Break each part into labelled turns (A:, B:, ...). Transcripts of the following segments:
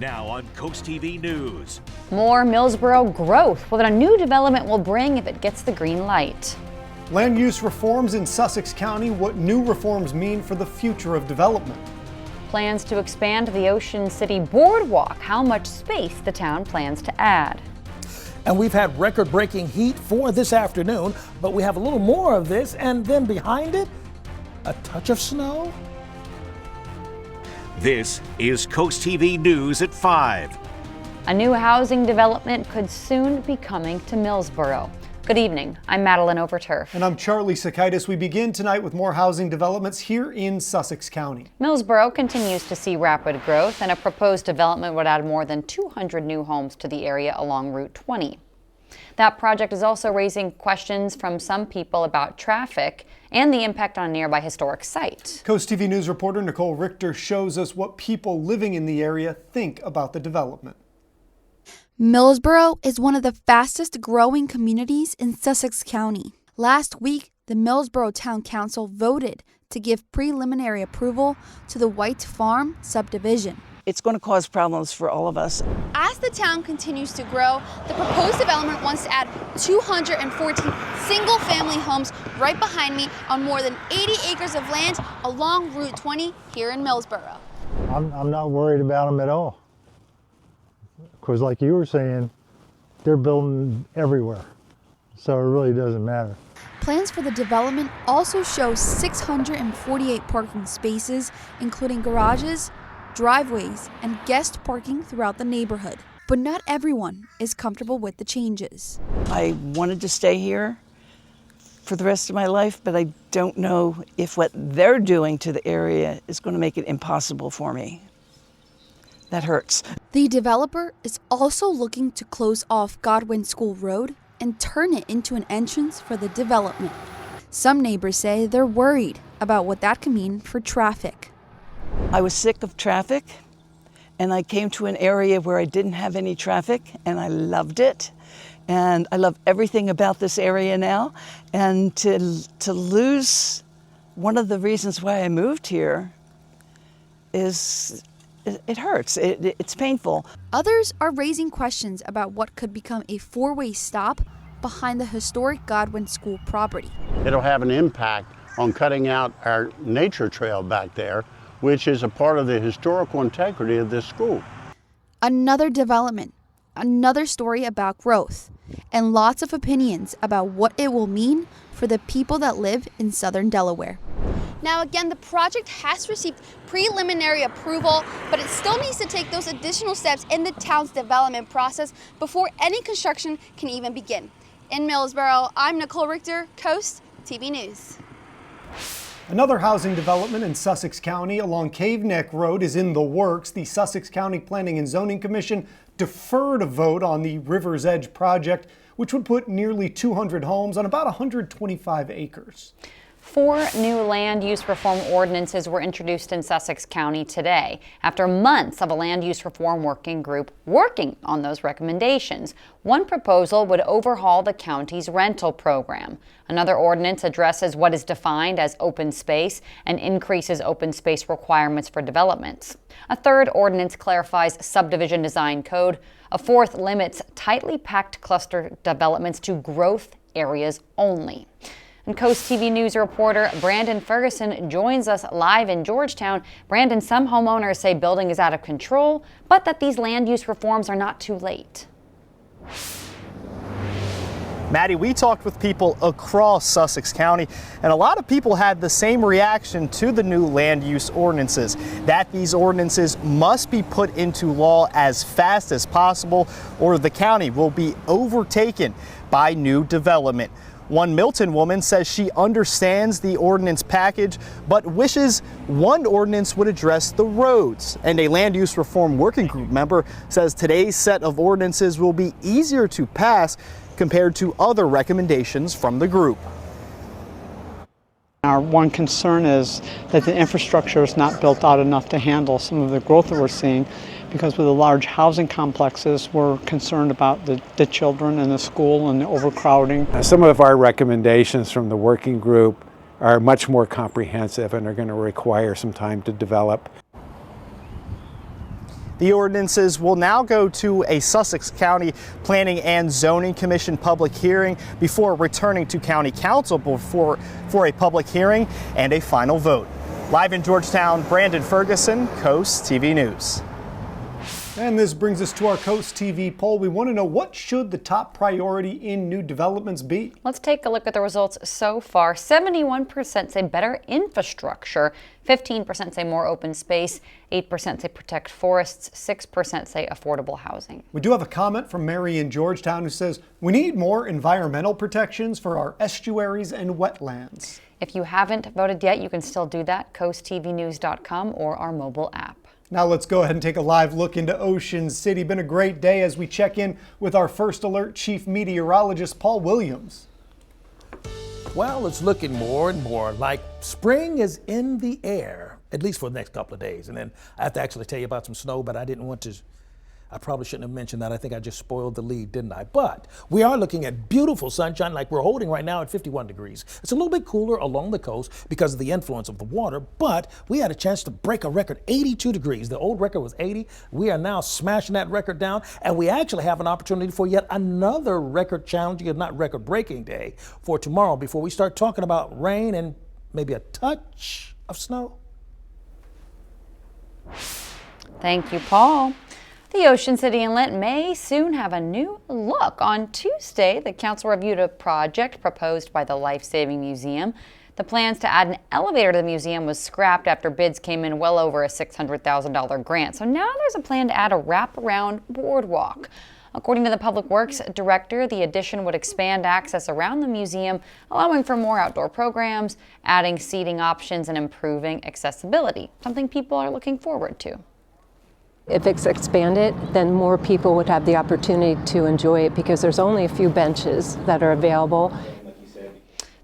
A: Now on CoastTV News.
B: More Millsboro growth, what a new development will bring if it gets the green light.
C: Land use reforms in Sussex County, what new reforms mean for the future of development.
B: Plans to expand the Ocean City Boardwalk, how much space the town plans to add.
D: And we've had record-breaking heat for this afternoon, but we have a little more of this, and then behind it, a touch of snow.
A: This is CoastTV News at 5.
B: A new housing development could soon be coming to Millsboro. Good evening, I'm Madeline Overturf.
C: And I'm Charlie Sakaitis. We begin tonight with more housing developments here in Sussex County.
B: Millsboro continues to see rapid growth, and a proposed development would add more than 200 new homes to the area along Route 20. That project is also raising questions from some people about traffic and the impact on a nearby historic site.
C: CoastTV News reporter Nicole Richter shows us what people living in the area think about the development.
E: Millsboro is one of the fastest growing communities in Sussex County. Last week, the Millsboro Town Council voted to give preliminary approval to the White Farm subdivision.
F: It's going to cause problems for all of us.
E: As the town continues to grow, the proposed development wants to add 214 single-family homes right behind me on more than 80 acres of land along Route 20 here in Millsboro.
G: I'm not worried about them at all. Because like you were saying, they're building everywhere. So it really doesn't matter.
E: Plans for the development also show 648 parking spaces, including garages, driveways, and guest parking throughout the neighborhood. But not everyone is comfortable with the changes.
F: I wanted to stay here for the rest of my life, but I don't know if what they're doing to the area is going to make it impossible for me. That hurts.
E: The developer is also looking to close off Godwin School Road and turn it into an entrance for the development. Some neighbors say they're worried about what that could mean for traffic.
F: I was sick of traffic, and I came to an area where I didn't have any traffic, and I loved it. And I love everything about this area now. And to lose one of the reasons why I moved here is, it hurts. It's painful.
E: Others are raising questions about what could become a four-way stop behind the historic Godwin School property.
H: It'll have an impact on cutting out our nature trail back there, which is a part of the historical integrity of this school.
E: Another development, another story about growth, and lots of opinions about what it will mean for the people that live in southern Delaware. Now again, the project has received preliminary approval, but it still needs to take those additional steps in the town's development process before any construction can even begin. In Millsboro, I'm Nicole Richter, Coast TV News.
C: Another housing development in Sussex County along Cave Neck Road is in the works. The Sussex County Planning and Zoning Commission deferred a vote on the River's Edge project, which would put nearly 200 homes on about 125 acres.
B: 4 new land use reform ordinances were introduced in Sussex County today, after months of a land use reform working group working on those recommendations. One proposal would overhaul the county's rental program. Another ordinance addresses what is defined as open space and increases open space requirements for developments. A third ordinance clarifies subdivision design code. A fourth limits tightly packed cluster developments to growth areas only. And Coast TV News reporter Brandon Ferguson joins us live in Georgetown. Brandon, some homeowners say building is out of control, but that these land use reforms are not too late.
I: Maddie, we talked with people across Sussex County, and a lot of people had the same reaction to the new land use ordinances, that these ordinances must be put into law as fast as possible, or the county will be overtaken by new development. One Milton woman says she understands the ordinance package, but wishes one ordinance would address the roads. And a land use reform working group member says today's set of ordinances will be easier to pass compared to other recommendations from the group.
J: Our one concern is that the infrastructure is not built out enough to handle some of the growth that we're seeing, because with the large housing complexes, we're concerned about the children and the school and the overcrowding.
K: Some of our recommendations from the working group are much more comprehensive and are going to require some time to develop.
I: The ordinances will now go to a Sussex County Planning and Zoning Commission public hearing before returning to County Council for a public hearing and a final vote. Live in Georgetown, Brandon Ferguson, Coast TV News.
C: And this brings us to our Coast TV poll. We want to know, what should the top priority in new developments be?
B: Let's take a look at the results so far. 71% say better infrastructure, 15% say more open space, 8% say protect forests, 6% say affordable housing.
C: We do have a comment from Mary in Georgetown who says, we need more environmental protections for our estuaries and wetlands.
B: If you haven't voted yet, you can still do that, coasttvnews.com or our mobile app.
C: Now let's go ahead and take a live look into Ocean City. Been a great day as we check in with our First Alert Chief Meteorologist, Paul Williams.
D: Well, it's looking more and more like spring is in the air, at least for the next couple of days. And then I have to actually tell you about some snow, but I probably shouldn't have mentioned that. I think I just spoiled the lead, didn't I? But we are looking at beautiful sunshine like we're holding right now at 51 degrees. It's a little bit cooler along the coast because of the influence of the water, but we had a chance to break a record, 82 degrees. The old record was 80. We are now smashing that record down, and we actually have an opportunity for yet another record challenging, if not record-breaking day for tomorrow before we start talking about rain and maybe a touch of snow.
B: Thank you, Paul. The Ocean City Inlet may soon have a new look. On Tuesday, the council reviewed a project proposed by the Life Saving Museum. The plans to add an elevator to the museum was scrapped after bids came in well over a $600,000 grant. So now there's a plan to add a wraparound boardwalk. According to the Public Works Director, the addition would expand access around the museum, allowing for more outdoor programs, adding seating options, and improving accessibility, something people are looking forward to.
L: If it's expanded, then more people would have the opportunity to enjoy it because there's only a few benches that are available.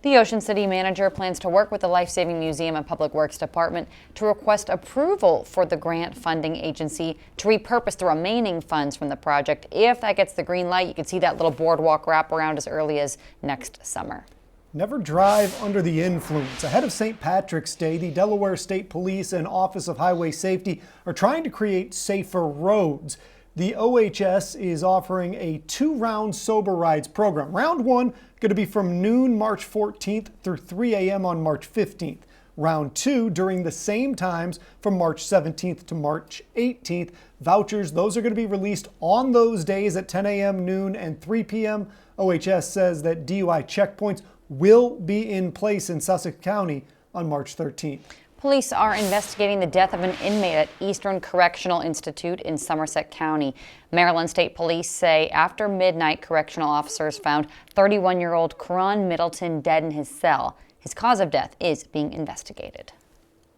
B: The Ocean City manager plans to work with the Life Saving Museum and Public Works Department to request approval for the grant funding agency to repurpose the remaining funds from the project. If that gets the green light, you can see that little boardwalk wraparound as early as next summer.
C: Never drive under the influence. Ahead of St. Patrick's Day, the Delaware State Police and Office of Highway Safety are trying to create safer roads. The OHS is offering a 2-round sober rides program. Round 1 going to be from noon March 14th through 3 a.m. on March 15th. Round 2 during the same times from March 17th to March 18th. Vouchers, those are going to be released on those days at 10 a.m., noon, and 3 p.m. OHS says that DUI checkpoints will be in place in Sussex County on March 13th.
B: Police are investigating the death of an inmate at Eastern Correctional Institute in Somerset County. Maryland State Police say after midnight, correctional officers found 31-year-old Karan Middleton dead in his cell. His cause of death is being investigated.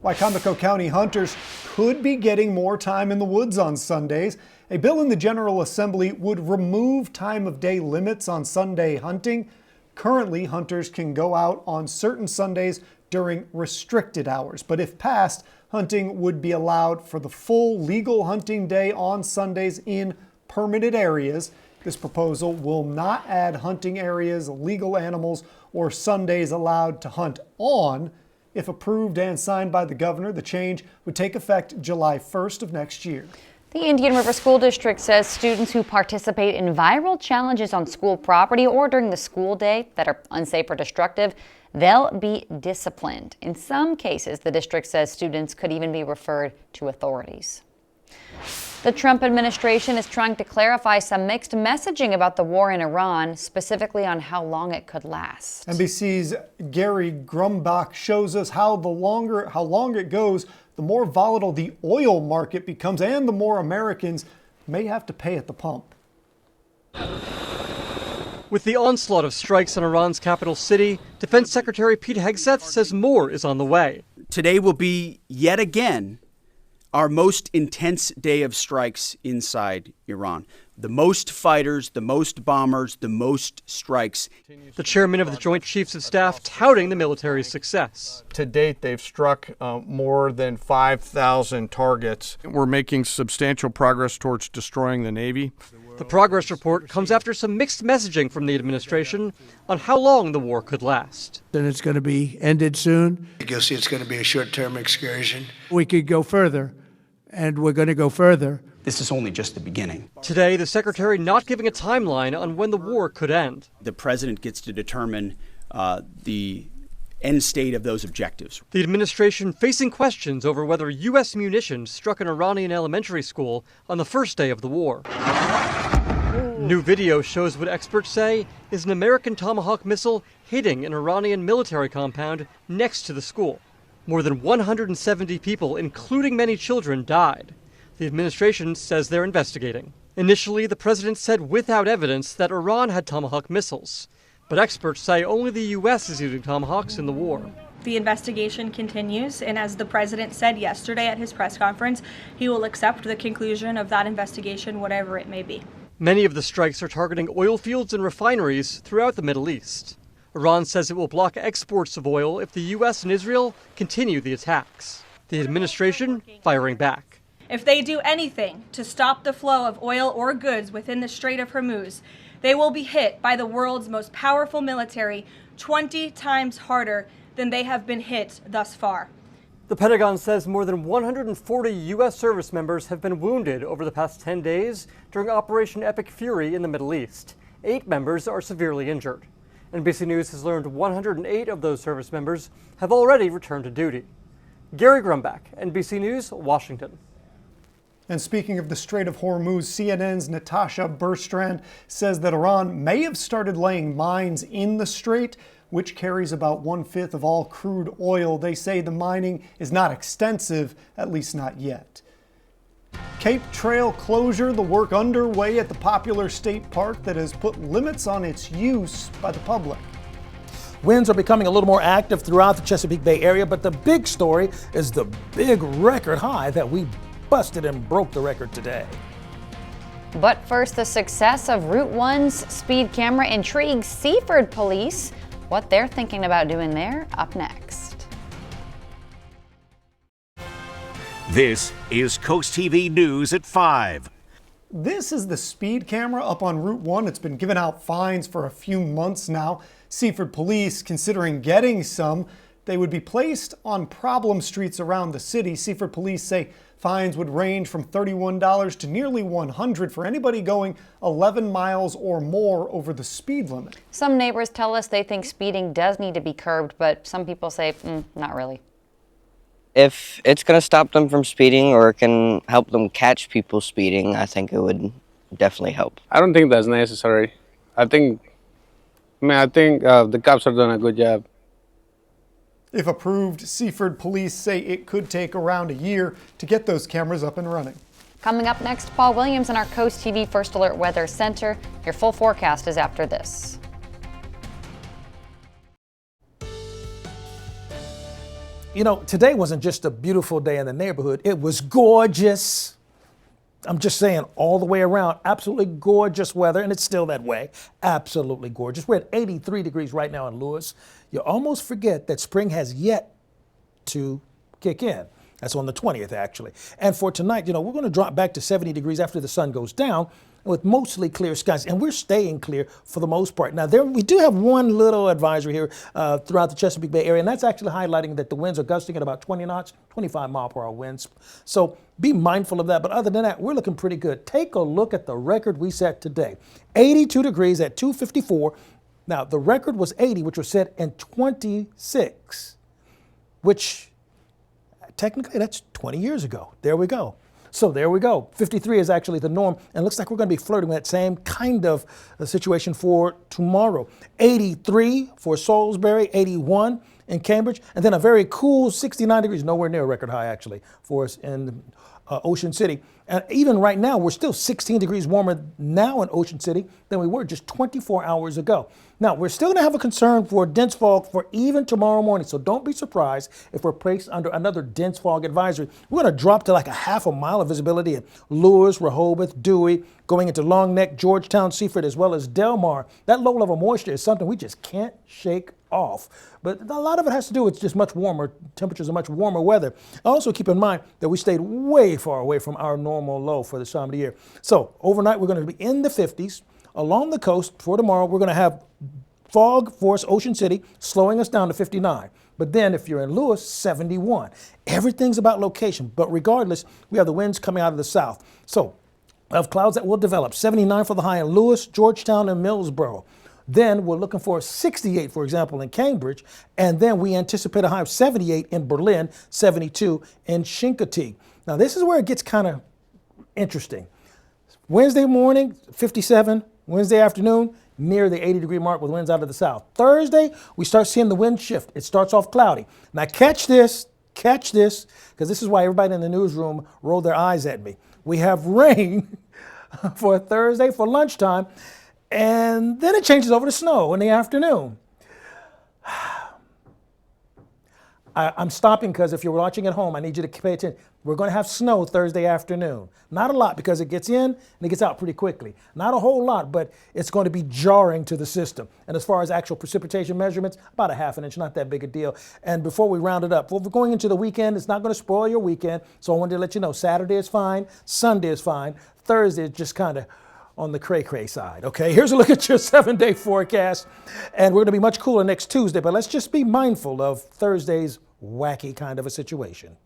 C: Wycomico County hunters could be getting more time in the woods on Sundays. A bill in the General Assembly would remove time of day limits on Sunday hunting. Currently, hunters can go out on certain Sundays during restricted hours, but if passed, hunting would be allowed for the full legal hunting day on Sundays in permitted areas. This proposal will not add hunting areas, legal animals, or Sundays allowed to hunt on. If approved and signed by the governor, the change would take effect July 1st of next year.
B: The Indian River School District says students who participate in viral challenges on school property or during the school day that are unsafe or destructive, they'll be disciplined. In some cases, the district says students could even be referred to authorities. The Trump administration is trying to clarify some mixed messaging about the war in Iran, specifically on how long it could last.
C: NBC's Gary Grumbach shows us how long it goes, the more volatile the oil market becomes and the more Americans may have to pay at the pump.
M: With the onslaught of strikes in Iran's capital city, Defense Secretary Pete Hegseth says more is on the way.
N: Today will be yet again our most intense day of strikes inside Iran. The most fighters, the most bombers, the most strikes.
M: The chairman of the Joint Chiefs of Staff touting the military's success.
O: To date, they've struck more than 5,000 targets. We're making substantial progress towards destroying the Navy.
M: The progress report comes after some mixed messaging from the administration on how long the war could last.
P: And it's going to be ended soon.
Q: You'll see it's going to be a short-term excursion.
P: We could go further, and we're going to go further.
N: This is only just the beginning.
M: Today, the secretary not giving a timeline on when the war could end.
N: The president gets to determine the end state of those objectives.
M: The administration facing questions over whether U.S. munitions struck an Iranian elementary school on the first day of the war. New video shows what experts say is an American Tomahawk missile hitting an Iranian military compound next to the school. More than 170 people, including many children, died. The administration says they're investigating. Initially, the president said without evidence that Iran had Tomahawk missiles. But experts say only the U.S. is using Tomahawks in the war.
Q: The investigation continues, and as the president said yesterday at his press conference, he will accept the conclusion of that investigation, whatever it may be.
M: Many of the strikes are targeting oil fields and refineries throughout the Middle East. Iran says it will block exports of oil if the U.S. and Israel continue the attacks. The administration firing back.
Q: If they do anything to stop the flow of oil or goods within the Strait of Hormuz, they will be hit by the world's most powerful military 20 times harder than they have been hit thus far.
M: The Pentagon says more than 140 U.S. service members have been wounded over the past 10 days during Operation Epic Fury in the Middle East. 8 members are severely injured. NBC News has learned 108 of those service members have already returned to duty. Gary Grumbach, NBC News, Washington.
C: And speaking of the Strait of Hormuz, CNN's Natasha Berstrand says that Iran may have started laying mines in the strait, which carries about 1/5 of all crude oil. They say the mining is not extensive, at least not yet. Cape Trail closure, the work underway at the popular state park that has put limits on its use by the public.
D: Winds are becoming a little more active throughout the Chesapeake Bay area, but the big story is the big record high that we busted and broke the record today.
B: But first, the success of Route 1's speed camera intrigues Seaford police. What they're thinking about doing there, up next.
A: This is Coast TV News at 5.
C: This is the speed camera up on Route 1. It's been giving out fines for a few months now. Seaford police considering getting some. They would be placed on problem streets around the city. Seaford police say fines would range from $31 to nearly $100 for anybody going 11 miles or more over the speed limit.
B: Some neighbors tell us they think speeding does need to be curbed, but some people say, not really.
R: If it's going to stop them from speeding or it can help them catch people speeding, I think it would definitely help.
K: I don't think that's necessary. I think the cops are doing a good job.
C: If approved, Seaford police say it could take around a year to get those cameras up and running.
B: Coming up next, Paul Williams in our Coast TV First Alert Weather Center. Your full forecast is after this.
D: You know, today wasn't just a beautiful day in the neighborhood. It was gorgeous. I'm just saying, all the way around, absolutely gorgeous weather, and it's still that way. Absolutely gorgeous. We're at 83 degrees right now in Lewis. You almost forget that spring has yet to kick in. That's on the 20th, actually. And for tonight, we're going to drop back to 70 degrees after the sun goes down with mostly clear skies, and we're staying clear for the most part. Now, we do have one little advisory here throughout the Chesapeake Bay area, and that's actually highlighting that the winds are gusting at about 20 knots, 25 mile per hour winds. So be mindful of that. But other than that, we're looking pretty good. Take a look at the record we set today. 82 degrees at 2:54. Now, the record was 80, which was set in 26, which technically that's 20 years ago. There we go. So there we go. 53 is actually the norm, and it looks like we're going to be flirting with that same kind of situation for tomorrow. 83 for Salisbury, 81 in Cambridge, and then a very cool 69 degrees, nowhere near a record high actually, for us in Ocean City. And even right now, we're still 16 degrees warmer now in Ocean City than we were just 24 hours ago. Now, we're still going to have a concern for dense fog for even tomorrow morning, so don't be surprised if we're placed under another dense fog advisory. We're going to drop to like a half a mile of visibility in Lewis, Rehoboth, Dewey, going into Long Neck, Georgetown, Seaford, as well as Del Mar. That low level moisture is something we just can't shake off. But a lot of it has to do with just much warmer temperatures and much warmer weather. Also keep in mind that we stayed way far away from our normal low for this time of the year. So overnight, we're going to be in the 50s. Along the coast for tomorrow, we're going to have fog for us, Ocean City, slowing us down to 59. But then if you're in Lewis, 71. Everything's about location, but regardless, we have the winds coming out of the south. So we have clouds that will develop. 79 for the high in Lewis, Georgetown, and Millsboro. Then we're looking for 68, for example, in Cambridge. And then we anticipate a high of 78 in Berlin, 72 in Chincoteague. Now this is where it gets kind of interesting. Wednesday morning, 57. Wednesday afternoon, near the 80-degree mark with winds out of the south. Thursday, we start seeing the wind shift. It starts off cloudy. Now catch this, because this is why everybody in the newsroom rolled their eyes at me. We have rain for Thursday for lunchtime, and then it changes over to snow in the afternoon. I'm stopping because if you're watching at home, I need you to pay attention. We're going to have snow Thursday afternoon. Not a lot because it gets in and it gets out pretty quickly. Not a whole lot, but it's going to be jarring to the system. And as far as actual precipitation measurements, about a ½ inch, not that big a deal. And before we round it up, we're going into the weekend. It's not going to spoil your weekend. So I wanted to let you know Saturday is fine, Sunday is fine, Thursday is just kind of on the cray-cray side, okay? Here's a look at your 7-day forecast. And we're going to be much cooler next Tuesday, but let's just be mindful of Thursday's wacky kind of a situation.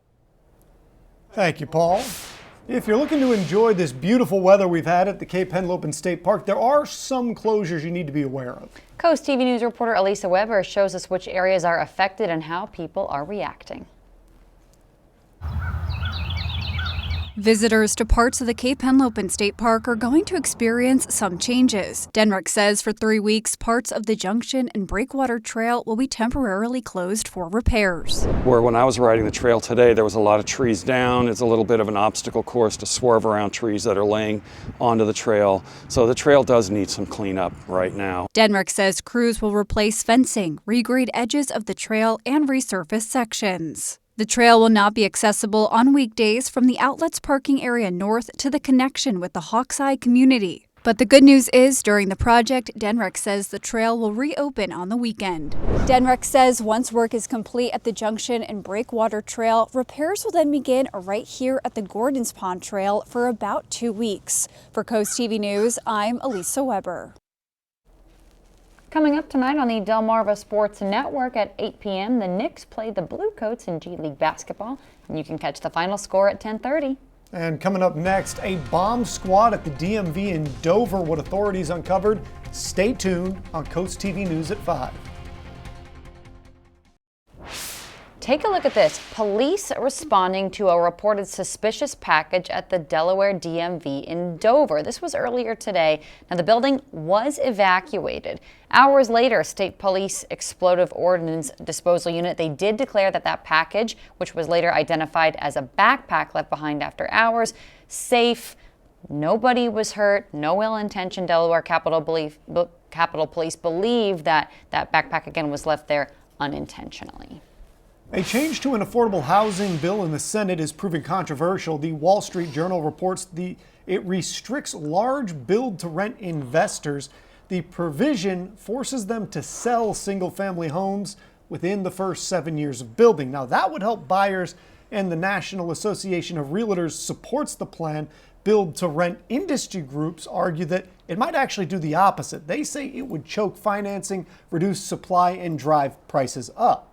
C: Thank you, Paul. If you're looking to enjoy this beautiful weather we've had at the Cape Henlopen State Park, there are some closures you need to be aware of.
B: Coast TV News reporter Elisa Weber shows us which areas are affected and how people are reacting.
P: Visitors to parts of the Cape Henlopen State Park are going to experience some changes. Denrick says for 3 weeks, parts of the Junction and Breakwater Trail will be temporarily closed for repairs.
S: Where when I was riding the trail today, there was a lot of trees down. It's a little bit of an obstacle course to swerve around trees that are laying onto the trail. So the trail does need some cleanup right now.
P: Denrick says crews will replace fencing, regrade edges of the trail, and resurface sections. The trail will not be accessible on weekdays from the Outlets parking area north to the connection with the Hawkseye community. But the good news is, during the project, Denrick says the trail will reopen on the weekend. Denrick says once work is complete at the Junction and Breakwater Trail, repairs will then begin right here at the Gordons Pond Trail for about 2 weeks. For Coast TV News, I'm Elisa Weber.
B: Coming up tonight on the Delmarva Sports Network at 8 p.m., the Knicks play the Bluecoats in G League basketball, and you can catch the final score at 10:30.
C: And coming up next, a bomb squad at the DMV in Dover, what authorities uncovered. Stay tuned on Coast TV News at 5.
B: Take a look at this. Police responding to a reported suspicious package at the Delaware DMV in Dover. This was earlier today. Now, the building was evacuated. Hours later, State Police Explosive Ordnance Disposal Unit, they did declare that that package, which was later identified as a backpack left behind after hours, safe. Nobody was hurt. No ill intention. Delaware Capitol Police believe that that backpack, again, was left there unintentionally.
C: A change to an affordable housing bill in the Senate is proving controversial. The Wall Street Journal reports it restricts large build-to-rent investors. The provision forces them to sell single-family homes within the first 7 years of building. Now, that would help buyers, and the National Association of Realtors supports the plan. Build-to-rent industry groups argue that it might actually do the opposite. They say it would choke financing, reduce supply, and drive prices up.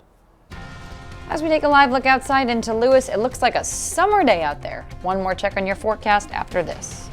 B: As we take a live look outside into Lewis, it looks like a summer day out there. One more check on your forecast after this.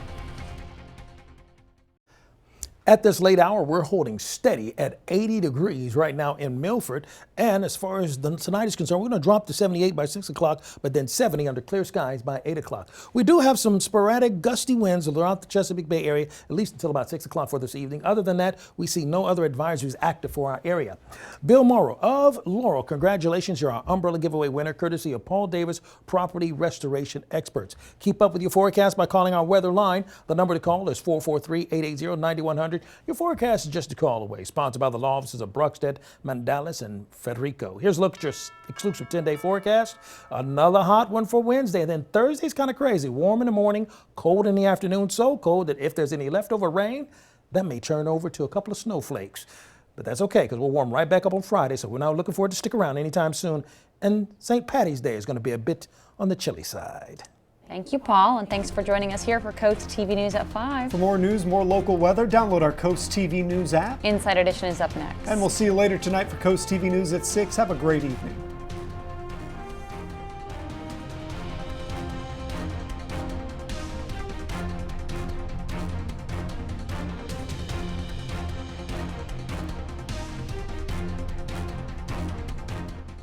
D: At this late hour, we're holding steady at 80 degrees right now in Milford. And as far as tonight is concerned, we're going to drop to 78 by 6 o'clock, but then 70 under clear skies by 8 o'clock. We do have some sporadic gusty winds throughout the Chesapeake Bay area, at least until about 6 o'clock for this evening. Other than that, we see no other advisories active for our area. Bill Morrow of Laurel, congratulations. You're our umbrella giveaway winner, courtesy of Paul Davis Property Restoration Experts. Keep up with your forecast by calling our weather line. The number to call is 443-880-9100. Your forecast is just a call away. Sponsored by the law offices of Bruckstead, Mandalis, and Federico. Here's a look at your exclusive 10-day forecast. Another hot one for Wednesday. And then Thursday's kind of crazy. Warm in the morning, cold in the afternoon. So cold that if there's any leftover rain, that may turn over to a couple of snowflakes. But that's okay, because we'll warm right back up on Friday. So we're not looking forward to stick around anytime soon. And St. Patty's Day is going to be a bit on the chilly side.
B: Thank you, Paul, and thanks for joining us here for Coast TV News at 5.
C: For more news, more local weather, download our Coast TV News app.
B: Inside Edition is up next.
C: And we'll see you later tonight for Coast TV News at 6. Have a great evening.